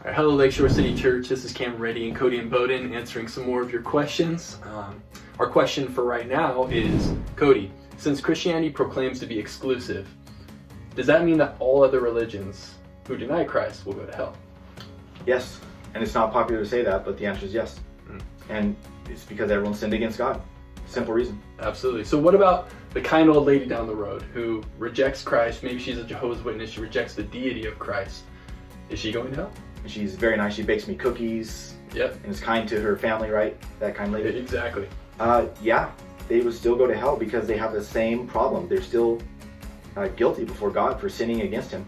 All right, hello Lakeshore City Church, this is Cameron and Cody and Bowden answering some more of your questions. Our question for right now is, Cody, since Christianity proclaims to be exclusive, does that mean that all other religions who deny Christ will go to hell? Yes, and it's not popular to say that, but the answer is yes. And it's because everyone sinned against God. Simple reason. Absolutely. So what about the kind old lady down the road who rejects Christ? Maybe she's a Jehovah's Witness, she rejects the deity of Christ. Is she going to hell? She's very nice. She bakes me cookies. Yep. And is kind to her family, right? That kind of lady. Exactly. Yeah, they would still go to hell because they have the same problem. They're still guilty before God for sinning against Him.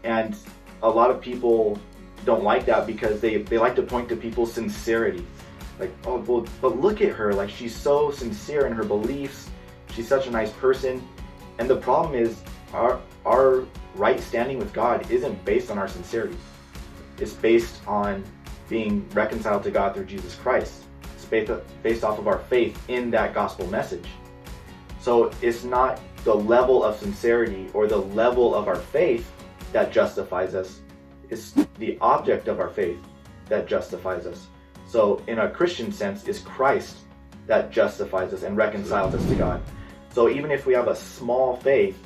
And a lot of people don't like that because they like to point to people's sincerity. Like, oh, well, but look at her. Like, she's so sincere in her beliefs. She's such a nice person. And the problem is our right standing with God isn't based on our sincerity. It's based on being reconciled to God through Jesus Christ. It's based off of our faith in that gospel message. So it's not the level of sincerity or the level of our faith that justifies us. It's the object of our faith that justifies us. So in a Christian sense, it's Christ that justifies us and reconciles us to God. So even if we have a small faith,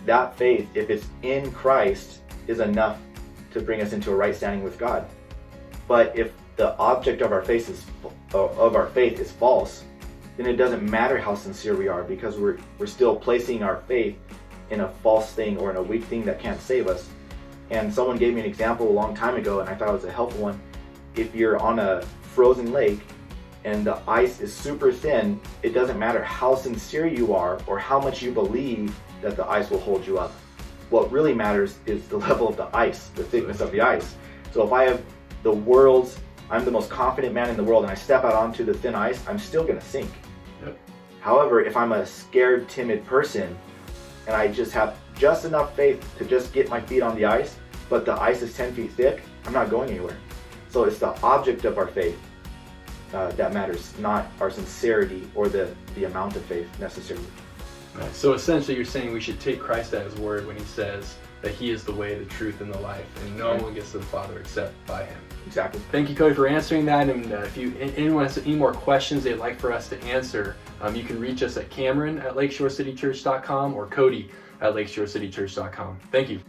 that faith, if it's in Christ, is enough to bring us into a right standing with God. But if the object of our faith is false, then it doesn't matter how sincere we are, because we're still placing our faith in a false thing or in a weak thing that can't save us. And someone gave me an example a long time ago, and I thought it was a helpful one. If you're on a frozen lake and the ice is super thin, it doesn't matter how sincere you are or how much you believe that the ice will hold you up. What really matters is the level of the ice, the thickness of the ice. So if I have I'm the most confident man in the world, and I step out onto the thin ice, I'm still gonna sink. Yep. However, if I'm a scared, timid person, and I just have just enough faith to just get my feet on the ice, but the ice is 10 feet thick, I'm not going anywhere. So it's the object of our faith that matters, not our sincerity or the amount of faith necessarily. Right. So essentially you're saying we should take Christ at His word when He says that He is the way, the truth, and the life, and no one gets to the Father except by Him. Exactly. Thank you, Cody, for answering that. And if anyone has any more questions they'd like for us to answer, you can reach us at Cameron@LakeshoreCityChurch.com or Cody@LakeshoreCityChurch.com. Thank you.